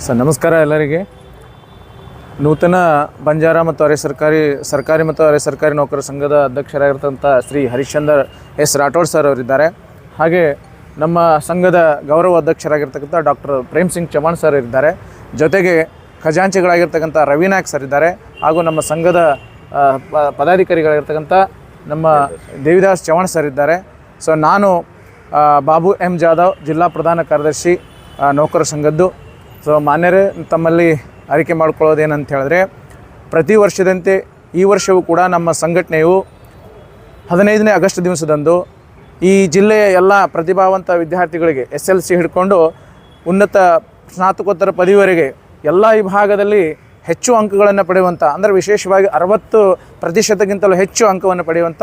Sir ನಮಸ್ಕಾರ ಎಲ್ಲರಿಗೆ. ನೂತನ ಬಂಜಾರ ಮತ್ತು ಅರೆ ಸರ್ಕಾರಿ ಮತ್ತು ಅರೆ ಸರ್ಕಾರಿ ನೌಕರರ ಸಂಘದ ಅಧ್ಯಕ್ಷರಾಗಿರ್ತಂಥ ಶ್ರೀ ಹರಿಶ್ಚಂದ್ರ ಎಸ್ ರಾಠೋಡ್ ಸರ್ ಅವರಿದ್ದಾರೆ. ಹಾಗೆ ನಮ್ಮ ಸಂಘದ ಗೌರವ ಅಧ್ಯಕ್ಷರಾಗಿರ್ತಕ್ಕಂಥ ಡಾಕ್ಟರ್ ಪ್ರೇಮ್ ಸಿಂಗ್ ಚವಾಣ್ ಸರ್ ಇದ್ದಾರೆ. ಜೊತೆಗೆ ಖಜಾಂಚಿಗಳಾಗಿರ್ತಕ್ಕಂಥ ರವಿನಾಯಕ್ ಸರ್ ಇದ್ದಾರೆ. ಹಾಗೂ ನಮ್ಮ ಸಂಘದ ಪದಾಧಿಕಾರಿಗಳಾಗಿರ್ತಕ್ಕಂಥ ನಮ್ಮ ದೇವಿದಾಸ್ ಚವಾಣ್ ಸರ್ ಇದ್ದಾರೆ. ಸೊ ನಾನು ಬಾಬು ಎಂ ಜಾಧವ್, ಜಿಲ್ಲಾ ಪ್ರಧಾನ ಕಾರ್ಯದರ್ಶಿ ನೌಕರ ಸಂಘದ್ದು. ಸೊ ಮಾನ್ಯರೇ, ತಮ್ಮಲ್ಲಿ ಅರಿಕೆ ಮಾಡ್ಕೊಳ್ಳೋದೇನಂತ ಹೇಳಿದ್ರೆ, ಪ್ರತಿ ವರ್ಷದಂತೆ ಈ ವರ್ಷವೂ ಕೂಡ ನಮ್ಮ ಸಂಘಟನೆಯು 15ನೇ ಆಗಸ್ಟ್ ದಿವಸದಂದು ಈ ಜಿಲ್ಲೆಯ ಎಲ್ಲ ಪ್ರತಿಭಾವಂತ ವಿದ್ಯಾರ್ಥಿಗಳಿಗೆ SLC ಹಿಡ್ಕೊಂಡು ಉನ್ನತ ಸ್ನಾತಕೋತ್ತರ ಪದವಿವರೆಗೆ ಎಲ್ಲ ವಿಭಾಗದಲ್ಲಿ ಹೆಚ್ಚು ಅಂಕಗಳನ್ನು ಪಡೆಯುವಂಥ, ಅಂದರೆ ವಿಶೇಷವಾಗಿ 60%ಗಿಂತಲೂ ಹೆಚ್ಚು ಅಂಕವನ್ನು ಪಡೆಯುವಂಥ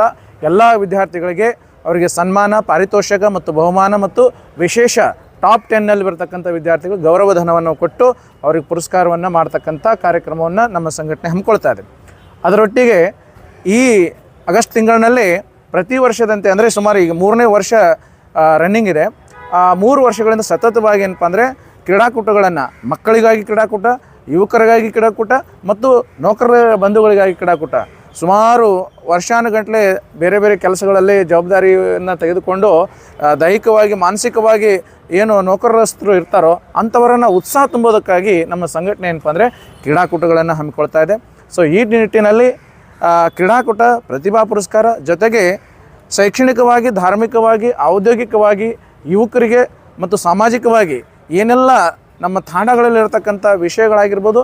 ಎಲ್ಲ ವಿದ್ಯಾರ್ಥಿಗಳಿಗೆ ಅವರಿಗೆ ಸನ್ಮಾನ, ಪಾರಿತೋಷಕ ಮತ್ತು ಬಹುಮಾನ ಮತ್ತು ವಿಶೇಷ ಟಾಪ್ 10ನಲ್ಲಿ ಬರ್ತಕ್ಕಂಥ ವಿದ್ಯಾರ್ಥಿಗಳು ಗೌರವ ಧನವನ್ನು ಕೊಟ್ಟು ಅವ್ರಿಗೆ ಪುರಸ್ಕಾರವನ್ನು ಮಾಡ್ತಕ್ಕಂಥ ಕಾರ್ಯಕ್ರಮವನ್ನು ನಮ್ಮ ಸಂಘಟನೆ ಹಮ್ಮಿಕೊಳ್ತಾ ಇದೆ. ಅದರೊಟ್ಟಿಗೆ ಈ ಆಗಸ್ಟ್ ತಿಂಗಳಿನಲ್ಲಿ ಪ್ರತಿ ವರ್ಷದಂತೆ, ಅಂದರೆ ಸುಮಾರು ಈಗ 3ನೇ ವರ್ಷ ರನ್ನಿಂಗ್ ಇದೆ. 3 ವರ್ಷಗಳಿಂದ ಸತತವಾಗಿ ಏನಪ್ಪ ಅಂದರೆ ಕ್ರೀಡಾಕೂಟಗಳನ್ನು, ಮಕ್ಕಳಿಗಾಗಿ ಕ್ರೀಡಾಕೂಟ, ಯುವಕರಿಗಾಗಿ ಕ್ರೀಡಾಕೂಟ ಮತ್ತು ನೌಕರರ ಬಂಧುಗಳಿಗಾಗಿ ಕ್ರೀಡಾಕೂಟ, ಸುಮಾರು ವರ್ಷಾನುಗಟ್ಟಲೆ ಬೇರೆ ಬೇರೆ ಕೆಲಸಗಳಲ್ಲಿ ಜವಾಬ್ದಾರಿಯನ್ನು ತೆಗೆದುಕೊಂಡು ದೈಹಿಕವಾಗಿ ಮಾನಸಿಕವಾಗಿ ಏನು ನೌಕರಸ್ಥರು ಇರ್ತಾರೋ ಅಂಥವರನ್ನು ಉತ್ಸಾಹ ತುಂಬೋದಕ್ಕಾಗಿ ನಮ್ಮ ಸಂಘಟನೆ ಏನಪ್ಪ ಅಂದರೆ ಕ್ರೀಡಾಕೂಟಗಳನ್ನು ಹಮ್ಮಿಕೊಳ್ತಾ ಇದೆ. ಸೊ ಈ ನಿಟ್ಟಿನಲ್ಲಿ ಕ್ರೀಡಾಕೂಟ, ಪ್ರತಿಭಾ ಪುರಸ್ಕಾರ, ಜೊತೆಗೆ ಶೈಕ್ಷಣಿಕವಾಗಿ, ಧಾರ್ಮಿಕವಾಗಿ, ಔದ್ಯೋಗಿಕವಾಗಿ, ಯುವಕರಿಗೆ ಮತ್ತು ಸಾಮಾಜಿಕವಾಗಿ ಏನೆಲ್ಲ ನಮ್ಮ ತಾಣಗಳಲ್ಲಿರ್ತಕ್ಕಂಥ ವಿಷಯಗಳಾಗಿರ್ಬೋದು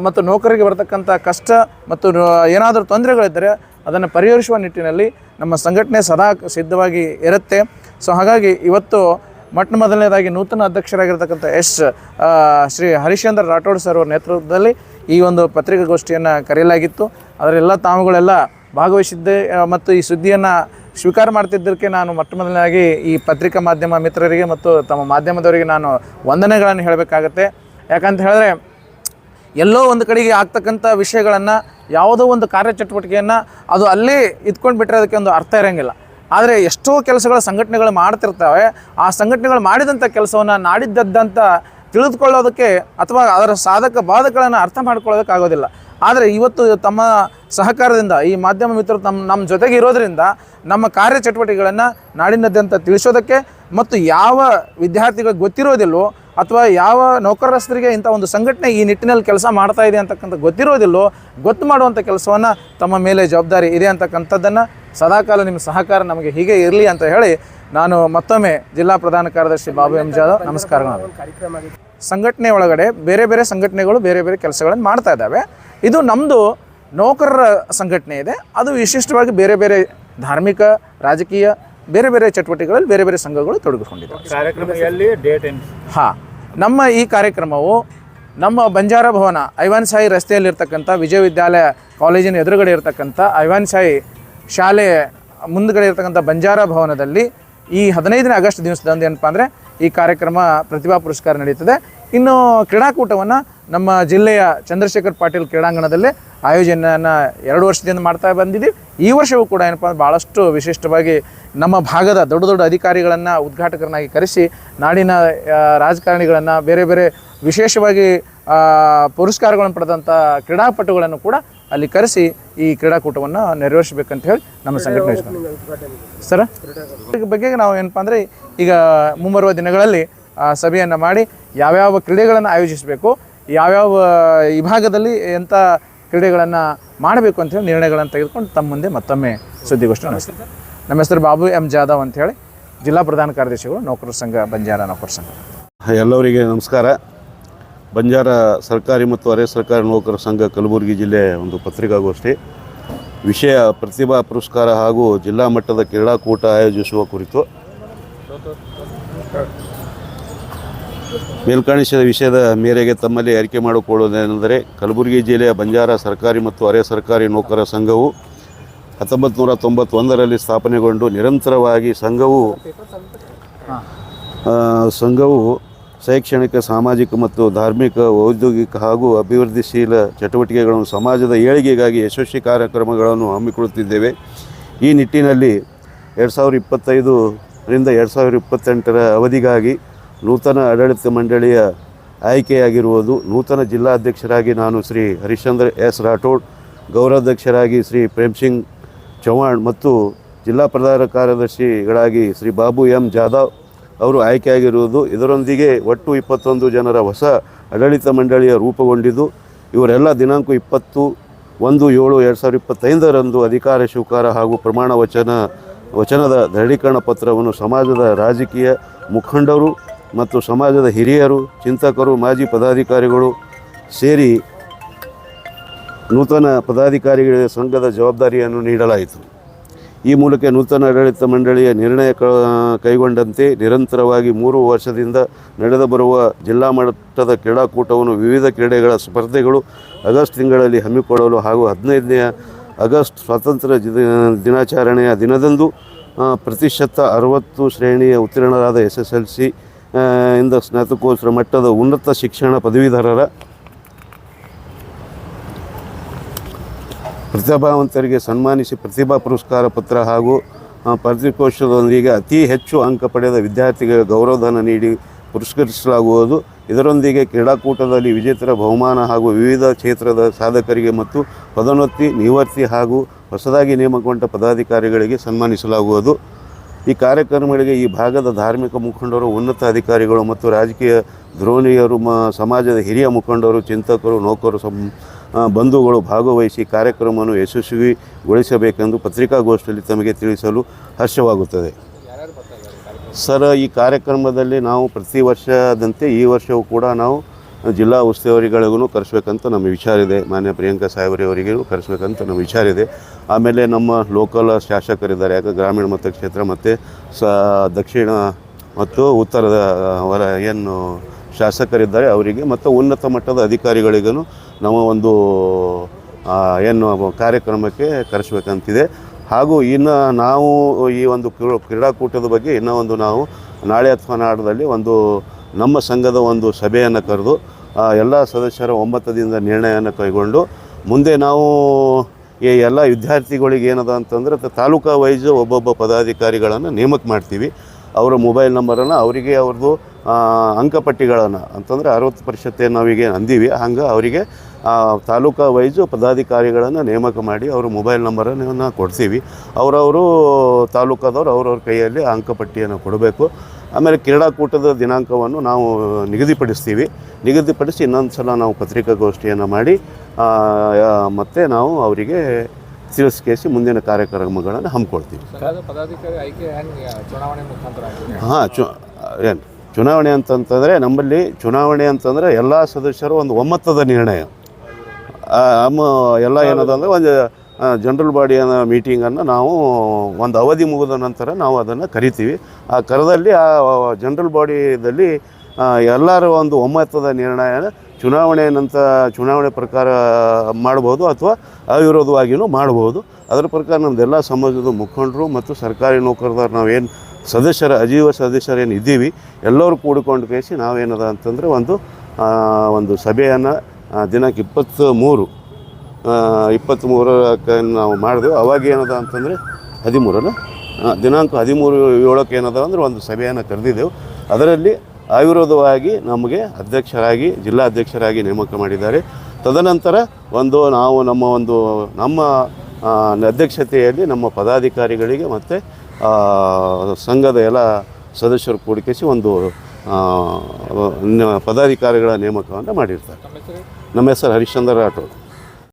ಮತ್ತು ನೌಕರಿಗೆ ಬರ್ತಕ್ಕಂಥ ಕಷ್ಟ ಮತ್ತು ಏನಾದರೂ ತೊಂದರೆಗಳಿದ್ದರೆ ಅದನ್ನು ಪರಿಹರಿಸುವ ನಿಟ್ಟಿನಲ್ಲಿ ನಮ್ಮ ಸಂಘಟನೆ ಸದಾ ಸಿದ್ಧವಾಗಿ ಇರುತ್ತೆ. ಸೊ ಹಾಗಾಗಿ ಇವತ್ತು ಮೊದಲನೇದಾಗಿ ನೂತನ ಅಧ್ಯಕ್ಷರಾಗಿರ್ತಕ್ಕಂಥ ಶ್ರೀ ಹರಿಶ್ಚಂದ್ರ ರಾಠೋಡ್ ಸರ್ ಅವರ ನೇತೃತ್ವದಲ್ಲಿ ಈ ಒಂದು ಪತ್ರಿಕಾಗೋಷ್ಠಿಯನ್ನು ಕರೆಯಲಾಗಿತ್ತು. ಅದರೆಲ್ಲ ತಾವುಗಳೆಲ್ಲ ಭಾಗವಹಿಸಿದ್ದೆ ಮತ್ತು ಈ ಸುದ್ದಿಯನ್ನು ಸ್ವೀಕಾರ ಮಾಡ್ತಿದ್ದಕ್ಕೆ ನಾನು ಮೊದಲನೇದಾಗಿ ಈ ಪತ್ರಿಕಾ ಮಾಧ್ಯಮ ಮಿತ್ರರಿಗೆ ಮತ್ತು ತಮ್ಮ ಮಾಧ್ಯಮದವರಿಗೆ ನಾನು ವಂದನೆಗಳನ್ನು ಹೇಳಬೇಕಾಗತ್ತೆ. ಯಾಕಂತ ಹೇಳಿದ್ರೆ, ಎಲ್ಲೋ ಒಂದು ಕಡೆಗೆ ಆಗ್ತಕ್ಕಂಥ ವಿಷಯಗಳನ್ನು, ಯಾವುದೋ ಒಂದು ಕಾರ್ಯಚಟುವಟಿಕೆಯನ್ನು ಅದು ಅಲ್ಲೇ ಇದ್ಕೊಂಡು ಬಿಟ್ಟರೆ ಅದಕ್ಕೆ ಒಂದು ಅರ್ಥ ಇರೋಂಗಿಲ್ಲ. ಆದರೆ ಎಷ್ಟೋ ಕೆಲಸಗಳ ಸಂಘಟನೆಗಳು ಮಾಡ್ತಿರ್ತವೆ. ಆ ಸಂಘಟನೆಗಳು ಮಾಡಿದಂಥ ಕೆಲಸವನ್ನು ನಾಡಿದ್ದಂತ ತಿಳಿದುಕೊಳ್ಳೋದಕ್ಕೆ ಅಥವಾ ಅದರ ಸಾಧಕ ಬಾಧಕಗಳನ್ನು ಅರ್ಥ ಮಾಡ್ಕೊಳ್ಳೋದಕ್ಕಾಗೋದಿಲ್ಲ. ಆದರೆ ಇವತ್ತು ತಮ್ಮ ಸಹಕಾರದಿಂದ ಈ ಮಾಧ್ಯಮ ಮಿತ್ರರು ನಮ್ಮ ಜೊತೆಗೆ ಇರೋದರಿಂದ ನಮ್ಮ ಕಾರ್ಯಚಟುವಟಿಕೆಗಳನ್ನು ನಾಡಿನಾದ್ಯಂತ ತಿಳಿಸೋದಕ್ಕೆ ಮತ್ತು ಯಾವ ವಿದ್ಯಾರ್ಥಿಗಳಿಗೆ ಗೊತ್ತಿರೋದಿಲ್ಲೋ ಅಥವಾ ಯಾವ ನೌಕರಸ್ಥರಿಗೆ ಇಂಥ ಒಂದು ಸಂಘಟನೆ ಈ ನಿಟ್ಟಿನಲ್ಲಿ ಕೆಲಸ ಮಾಡ್ತಾ ಇದೆ ಅಂತಕ್ಕಂಥ ಗೊತ್ತಿರೋದಿಲ್ಲೋ, ಗೊತ್ತು ಮಾಡುವಂಥ ಕೆಲಸವನ್ನು ತಮ್ಮ ಮೇಲೆ ಜವಾಬ್ದಾರಿ ಇದೆ ಅಂತಕ್ಕಂಥದ್ದನ್ನು ಸದಾಕಾಲ ನಿಮ್ಮ ಸಹಕಾರ ನಮಗೆ ಹೀಗೆ ಇರಲಿ ಅಂತ ಹೇಳಿ ನಾನು ಮತ್ತೊಮ್ಮೆ ಜಿಲ್ಲಾ ಪ್ರಧಾನ ಕಾರ್ಯದರ್ಶಿ ಬಾಬು ಎಂ ಜಾಧವ್ ನಮಸ್ಕಾರಗಳು. ಸಂಘಟನೆ ಒಳಗಡೆ ಬೇರೆ ಬೇರೆ ಸಂಘಟನೆಗಳು ಬೇರೆ ಬೇರೆ ಕೆಲಸಗಳನ್ನು ಮಾಡ್ತಾ ಇದ್ದಾವೆ. ಇದು ನಮ್ಮದು ನೌಕರರ ಸಂಘಟನೆ ಇದೆ. ಅದು ವಿಶಿಷ್ಟವಾಗಿ ಬೇರೆ ಬೇರೆ ಧಾರ್ಮಿಕ, ರಾಜಕೀಯ, ಬೇರೆ ಬೇರೆ ಚಟುವಟಿಕೆಗಳಲ್ಲಿ ಬೇರೆ ಬೇರೆ ಸಂಘಗಳು ತೊಡಗಿಕೊಂಡಿದ್ದಾವೆ. ಕಾರ್ಯಕ್ರಮದಲ್ಲಿ ಡೇಟ್ ಏನು? ನಮ್ಮ ಈ ಕಾರ್ಯಕ್ರಮವು ನಮ್ಮ ಬಂಜಾರ ಭವನ, ಐವಾನ್ ಶಾಹಿ ರಸ್ತೆಯಲ್ಲಿರ್ತಕ್ಕಂಥ ವಿಜಯವಿದ್ಯಾಲಯ ಕಾಲೇಜಿನ ಎದುರುಗಡೆ ಇರತಕ್ಕಂಥ ಐವಾನ್ ಶಾಹಿ ಶಾಲೆ ಮುಂದುಗಡೆ ಇರತಕ್ಕಂಥ ಬಂಜಾರ ಭವನದಲ್ಲಿ ಈ 15ನೇ ಆಗಸ್ಟ್ ದಿವಸದಂದು ಏನಪ್ಪ ಅಂದರೆ ಈ ಕಾರ್ಯಕ್ರಮ ಪ್ರತಿಭಾ ಪುರಸ್ಕಾರ ನಡೀತದೆ. ಇನ್ನು ಕ್ರೀಡಾಕೂಟವನ್ನು ನಮ್ಮ ಜಿಲ್ಲೆಯ ಚಂದ್ರಶೇಖರ್ ಪಾಟೀಲ್ ಕ್ರೀಡಾಂಗಣದಲ್ಲೇ ಆಯೋಜನೆಯನ್ನು 2 ವರ್ಷದಿಂದ ಮಾಡ್ತಾ ಬಂದಿದ್ದೀವಿ. ಈ ವರ್ಷವೂ ಕೂಡ ಏನಪ್ಪ ಅಂದರೆ ಭಾಳಷ್ಟು ವಿಶಿಷ್ಟವಾಗಿ ನಮ್ಮ ಭಾಗದ ದೊಡ್ಡ ದೊಡ್ಡ ಅಧಿಕಾರಿಗಳನ್ನು ಉದ್ಘಾಟಕರನ್ನಾಗಿ ಕರೆಸಿ ನಾಡಿನ ರಾಜಕಾರಣಿಗಳನ್ನು, ಬೇರೆ ಬೇರೆ ವಿಶೇಷವಾಗಿ ಪುರಸ್ಕಾರಗಳನ್ನು ಪಡೆದಂಥ ಕ್ರೀಡಾಪಟುಗಳನ್ನು ಕೂಡ ಅಲ್ಲಿ ಕರೆಸಿ ಈ ಕ್ರೀಡಾಕೂಟವನ್ನು ನೆರವೇರಿಸಬೇಕಂತ ಹೇಳಿ ನಮ್ಮ ಸಂಘಟನೆ ಸರ ಇದ್ರ ಬಗ್ಗೆ ನಾವು ಏನಪ್ಪ ಅಂದರೆ ಈಗ ಮುಂಬರುವ ದಿನಗಳಲ್ಲಿ ಸಭೆಯನ್ನು ಮಾಡಿ ಯಾವ್ಯಾವ ಕ್ರೀಡೆಗಳನ್ನು ಆಯೋಜಿಸಬೇಕು, ಯಾವ್ಯಾವ ವಿಭಾಗದಲ್ಲಿ ಎಂಥ ಕ್ರೀಡೆಗಳನ್ನು ಮಾಡಬೇಕು ಅಂಥೇಳಿ ನಿರ್ಣಯಗಳನ್ನು ತೆಗೆದುಕೊಂಡು ತಮ್ಮ ಮುಂದೆ ಮತ್ತೊಮ್ಮೆ ಸುದ್ದಿಗೋಷ್ಠಿ ನಡೆಸ್ತೀವಿ. ನಮ್ಮ ಹೆಸರು ಬಾಬು ಎಂ ಜಾಧವ್ ಅಂಥೇಳಿ, ಜಿಲ್ಲಾ ಪ್ರಧಾನ ಕಾರ್ಯದರ್ಶಿಗಳು ನೌಕರರ ಸಂಘ, ಬಂಜಾರ ನೌಕರ ಸಂಘ. ಎಲ್ಲರಿಗೆ ನಮಸ್ಕಾರ. ಬಂಜಾರ ಸರ್ಕಾರಿ ಮತ್ತು ಅರೆ ಸರ್ಕಾರಿ ನೌಕರರ ಸಂಘ ಕಲಬುರಗಿ ಜಿಲ್ಲೆ ಒಂದು ಪತ್ರಿಕಾಗೋಷ್ಠಿ, ವಿಷಯ ಪ್ರತಿಭಾ ಪುರಸ್ಕಾರ ಹಾಗೂ ಜಿಲ್ಲಾ ಮಟ್ಟದ ಕ್ರೀಡಾಕೂಟ ಆಯೋಜಿಸುವ ಕುರಿತು ಮೇಲ್ಕಾಣಿಸಿದ ವಿಷಯದ ಮೇರೆಗೆ ತಮ್ಮಲ್ಲಿ ಅರಿಕೆ ಮಾಡಿಕೊಳ್ಳುವುದೇನೆಂದರೆ, ಕಲಬುರಗಿ ಜಿಲ್ಲೆಯ ಬಂಜಾರ ಸರ್ಕಾರಿ ಮತ್ತು ಅರೆ ಸರ್ಕಾರಿ ನೌಕರರ ಸಂಘವು 1991ರಲ್ಲಿ ಸ್ಥಾಪನೆಗೊಂಡು ನಿರಂತರವಾಗಿ ಸಂಘವು ಶೈಕ್ಷಣಿಕ, ಸಾಮಾಜಿಕ ಮತ್ತು ಧಾರ್ಮಿಕ, ಔದ್ಯೋಗಿಕ ಹಾಗೂ ಅಭಿವೃದ್ಧಿಶೀಲ ಚಟುವಟಿಕೆಗಳನ್ನು ಸಮಾಜದ ಏಳಿಗೆಗಾಗಿ ಯಶಸ್ವಿ ಕಾರ್ಯಕ್ರಮಗಳನ್ನು ಹಮ್ಮಿಕೊಳ್ಳುತ್ತಿದ್ದೇವೆ. ಈ ನಿಟ್ಟಿನಲ್ಲಿ 2025ರಿಂದ 2028ರ ಅವಧಿಗಾಗಿ ನೂತನ ಆಡಳಿತ ಮಂಡಳಿಯ ಆಯ್ಕೆಯಾಗಿರುವುದು. ನೂತನ ಜಿಲ್ಲಾಧ್ಯಕ್ಷರಾಗಿ ನಾನು ಶ್ರೀ ಹರಿಶ್ಚಂದ್ರ ಎಸ್ ರಾಠೋಡ್, ಗೌರವಾಧ್ಯಕ್ಷರಾಗಿ ಶ್ರೀ ಪ್ರೇಮ್ ಸಿಂಗ್ ಚೌಹಾಣ್ ಮತ್ತು ಜಿಲ್ಲಾ ಪ್ರಧಾನ ಕಾರ್ಯದರ್ಶಿಗಳಾಗಿ ಶ್ರೀ ಬಾಬು ಎಂ ಜಾಧವ್ ಅವರು ಆಯ್ಕೆಯಾಗಿರುವುದು. ಇದರೊಂದಿಗೆ ಒಟ್ಟು 21 ಜನರ ಹೊಸ ಆಡಳಿತ ಮಂಡಳಿಯ ರೂಪುಗೊಂಡಿದ್ದು, ಇವರೆಲ್ಲ ದಿನಾಂಕ 21/7/2025 ಅಧಿಕಾರ ಸ್ವೀಕಾರ ಹಾಗೂ ಪ್ರಮಾಣ ವಚನದ ದೃಢೀಕರಣ ಪತ್ರವನ್ನು ಸಮಾಜದ ರಾಜಕೀಯ ಮುಖಂಡರು ಮತ್ತು ಸಮಾಜದ ಹಿರಿಯರು, ಚಿಂತಕರು, ಮಾಜಿ ಪದಾಧಿಕಾರಿಗಳು ಸೇರಿ ನೂತನ ಪದಾಧಿಕಾರಿಗಳಿಗೆ ಸಂಘದ ಜವಾಬ್ದಾರಿಯನ್ನು ನೀಡಲಾಯಿತು. ಈ ಮೂಲಕ ನೂತನ ಆಡಳಿತ ಮಂಡಳಿಯ ನಿರ್ಣಯ ಕೈಗೊಂಡಂತೆ ನಿರಂತರವಾಗಿ 3 ವರ್ಷದಿಂದ ನಡೆದು ಬರುವ ಜಿಲ್ಲಾ ಮಟ್ಟದ ಕ್ರೀಡಾಕೂಟವನ್ನು ವಿವಿಧ ಕ್ರೀಡೆಗಳ ಸ್ಪರ್ಧೆಗಳು ಆಗಸ್ಟ್ ತಿಂಗಳಲ್ಲಿ ಹಮ್ಮಿಕೊಳ್ಳಲು ಹಾಗೂ 15ನೇ ಆಗಸ್ಟ್ ಸ್ವಾತಂತ್ರ್ಯ ದಿನಾಚರಣೆಯ ದಿನದಂದು ಪ್ರತಿಶತ 60 ಶ್ರೇಣಿಯ ಉತ್ತೀರ್ಣರಾದ SSLC ಇಂದ ಸ್ನಾತಕೋತ್ತರ ಮಟ್ಟದ ಉನ್ನತ ಶಿಕ್ಷಣ ಪದವೀಧರರ ಪ್ರತಿಭಾವಂತರಿಗೆ ಸನ್ಮಾನಿಸಿ ಪ್ರತಿಭಾ ಪುರಸ್ಕಾರ ಪತ್ರ ಹಾಗೂ ಪಾರಿತೋಷಿಕದೊಂದಿಗೆ ಅತಿ ಹೆಚ್ಚು ಅಂಕ ಪಡೆದ ವಿದ್ಯಾರ್ಥಿಗಳಿಗೆ ಗೌರವಧನ ನೀಡಿ ಪುರಸ್ಕರಿಸಲಾಗುವುದು. ಇದರೊಂದಿಗೆ ಕ್ರೀಡಾಕೂಟದಲ್ಲಿ ವಿಜೇತರ ಬಹುಮಾನ ಹಾಗೂ ವಿವಿಧ ಕ್ಷೇತ್ರದ ಸಾಧಕರಿಗೆ ಮತ್ತು ಪದೋನ್ನತಿ, ನಿವೃತ್ತಿ ಹಾಗೂ ಹೊಸದಾಗಿ ನೇಮಕಗೊಂಡ ಪದಾಧಿಕಾರಿಗಳಿಗೆ ಸನ್ಮಾನಿಸಲಾಗುವುದು. ಈ ಕಾರ್ಯಕ್ರಮಗಳಿಗೆ ಈ ಭಾಗದ ಧಾರ್ಮಿಕ ಮುಖಂಡರು, ಉನ್ನತ ಅಧಿಕಾರಿಗಳು ಮತ್ತು ರಾಜಕೀಯ ಧುರೀಣರು, ಸಮಾಜದ ಹಿರಿಯ ಮುಖಂಡರು, ಚಿಂತಕರು, ನೌಕರರು, ಬಂಧುಗಳು ಭಾಗವಹಿಸಿ ಕಾರ್ಯಕ್ರಮವನ್ನು ಯಶಸ್ವಿಗೊಳಿಸಬೇಕೆಂದು ಪತ್ರಿಕಾಗೋಷ್ಠಿಯಲ್ಲಿ ತಮಗೆ ತಿಳಿಸಲು ಹರ್ಷವಾಗುತ್ತದೆ. ಸರ್, ಈ ಕಾರ್ಯಕ್ರಮದಲ್ಲಿ ನಾವು ಪ್ರತಿ ವರ್ಷದಂತೆ ಈ ವರ್ಷವೂ ಕೂಡ ನಾವು ಜಿಲ್ಲಾ ಉಸ್ತುವಾರಿಗಳಿಗೂ ಕರೆಸಬೇಕಂತ ನಮ್ಮ ವಿಚಾರ ಇದೆ. ಮಾನ್ಯ ಪ್ರಿಯಾಂಕಾ ಸಾಹೇಬರಿವರಿಗೂ ಕರೆಸಬೇಕಂತ ನಮ್ಮ ವಿಚಾರ ಇದೆ. ಆಮೇಲೆ ನಮ್ಮ ಲೋಕಲ್ ಶಾಸಕರಿದ್ದಾರೆ, ಯಾಕೆ ಗ್ರಾಮೀಣ ಮತಕ್ಷೇತ್ರ ಮತ್ತು ದಕ್ಷಿಣ ಮತ್ತು ಉತ್ತರದ ಏನು ಶಾಸಕರಿದ್ದಾರೆ ಅವರಿಗೆ ಮತ್ತು ಉನ್ನತ ಮಟ್ಟದ ಅಧಿಕಾರಿಗಳಿಗೂ ನಮ್ಮ ಒಂದು ಏನು ಕಾರ್ಯಕ್ರಮಕ್ಕೆ ಕರೆಸಬೇಕಂತಿದೆ. ಹಾಗೂ ಇನ್ನು ನಾವು ಈ ಒಂದು ಕ್ರೀಡಾಕೂಟದ ಬಗ್ಗೆ ಇನ್ನೂ ಒಂದು ನಾವು ನಾಳೆ ಅಥವಾ ನಾಡದಲ್ಲಿ ಒಂದು ನಮ್ಮ ಸಂಘದ ಒಂದು ಸಭೆಯನ್ನು ಕರೆದು ಎಲ್ಲ ಸದಸ್ಯರ ಒಮ್ಮತದಿಂದ ನಿರ್ಣಯವನ್ನು ಕೈಗೊಂಡು ಮುಂದೆ ನಾವು ಈ ಎಲ್ಲ ವಿದ್ಯಾರ್ಥಿಗಳಿಗೆ ಏನದ ಅಂತಂದರೆ ತಾಲೂಕಾ ವೈಸ್ ಒಬ್ಬೊಬ್ಬ ಪದಾಧಿಕಾರಿಗಳನ್ನು ನೇಮಕ ಮಾಡ್ತೀವಿ. ಅವರ ಮೊಬೈಲ್ ನಂಬರನ್ನು ಅವರಿಗೆ ಅವ್ರದ್ದು ಅಂಕಪಟ್ಟಿಗಳನ್ನು ಅಂತಂದರೆ 60% ನಾವೀಗ ಅಂದೀವಿ, ಹಂಗೆ ಅವರಿಗೆ ತಾಲೂಕಾ ವೈಸು ಪದಾಧಿಕಾರಿಗಳನ್ನು ನೇಮಕ ಮಾಡಿ ಅವ್ರ ಮೊಬೈಲ್ ನಂಬರನ್ನು ಕೊಡ್ತೀವಿ. ಅವರವರು ತಾಲೂಕಾದವ್ರು ಅವ್ರವ್ರ ಕೈಯಲ್ಲಿ ಅಂಕಪಟ್ಟಿಯನ್ನು ಕೊಡಬೇಕು. ಆಮೇಲೆ ಕ್ರೀಡಾಕೂಟದ ದಿನಾಂಕವನ್ನು ನಾವು ನಿಗದಿಪಡಿಸಿ ಇನ್ನೊಂದು ಸಲ ನಾವು ಪತ್ರಿಕಾಗೋಷ್ಠಿಯನ್ನು ಮಾಡಿ ಮತ್ತು ನಾವು ಅವರಿಗೆ ತಿಳಿಸ್ಕೇಸಿ ಮುಂದಿನ ಕಾರ್ಯಕ್ರಮಗಳನ್ನು ಹಮ್ಮಿಕೊಳ್ತೀವಿ. ಹಾಂ, ಚುನಾವಣೆ ಅಂತಂತಂದರೆ ನಮ್ಮಲ್ಲಿ ಚುನಾವಣೆ ಅಂತಂದರೆ ಎಲ್ಲ ಸದಸ್ಯರು ಒಂದು ಒಮ್ಮತದ ನಿರ್ಣಯ. ಎಲ್ಲ ಏನದ ಅಂದರೆ ಒಂದು ಜನರಲ್ ಬಾಡಿಯ ಮೀಟಿಂಗನ್ನು ನಾವು ಒಂದು ಅವಧಿ ಮುಗಿದ ನಂತರ ನಾವು ಅದನ್ನು ಕರಿತೀವಿ. ಆ ಕರದಲ್ಲಿ ಆ ಜನರಲ್ ಬಾಡಿಯಲ್ಲಿ ಎಲ್ಲರ ಒಂದು ಒಮ್ಮತದ ನಿರ್ಣಯನ ಚುನಾವಣೆ ಪ್ರಕಾರ ಮಾಡ್ಬೋದು ಅಥವಾ ಅವಿರೋಧವಾಗಿಯೂ ಮಾಡ್ಬೋದು. ಅದರ ಪ್ರಕಾರ ನಮ್ಮದೆಲ್ಲ ಸಮಾಜದ ಮುಖಂಡರು ಮತ್ತು ಸರ್ಕಾರಿ ನೌಕರದಾರು ನಾವೇನು ಅಜೀವ ಸದಸ್ಯರೇನು ಇದ್ದೀವಿ ಎಲ್ಲರೂ ಕೂಡಿಕೊಂಡು ಕೇಸಿ ನಾವೇನದ ಅಂತಂದರೆ ಒಂದು ಸಭೆಯನ್ನು ದಿನಾಂಕ 23 ನಾವು ಮಾಡಿದೆವು. ಅವಾಗ ಏನದ ಅಂತಂದರೆ 13 ದಿನಾಂಕ 13/7 ಏನದ ಅಂದರೆ ಒಂದು ಸಭೆಯನ್ನು ಕರೆದಿದ್ದೆವು. ಅದರಲ್ಲಿ ಅವಿರೋಧವಾಗಿ ನಮಗೆ ಜಿಲ್ಲಾಧ್ಯಕ್ಷರಾಗಿ ನೇಮಕ ಮಾಡಿದ್ದಾರೆ. ತದನಂತರ ನಾವು ನಮ್ಮ ಅಧ್ಯಕ್ಷತೆಯಲ್ಲಿ ನಮ್ಮ ಪದಾಧಿಕಾರಿಗಳಿಗೆ ಮತ್ತು ಸಂಘದ ಎಲ್ಲ ಸದಸ್ಯರು ಕೂಡಿಸಿ ಪದಾಧಿಕಾರಿಗಳ ನೇಮಕವನ್ನು ಮಾಡಿರ್ತಾರೆ. ನಮ್ಮ ಹೆಸರು ಹರಿಶ್ಚಂದ್ರ ರಾಠೋಡ್.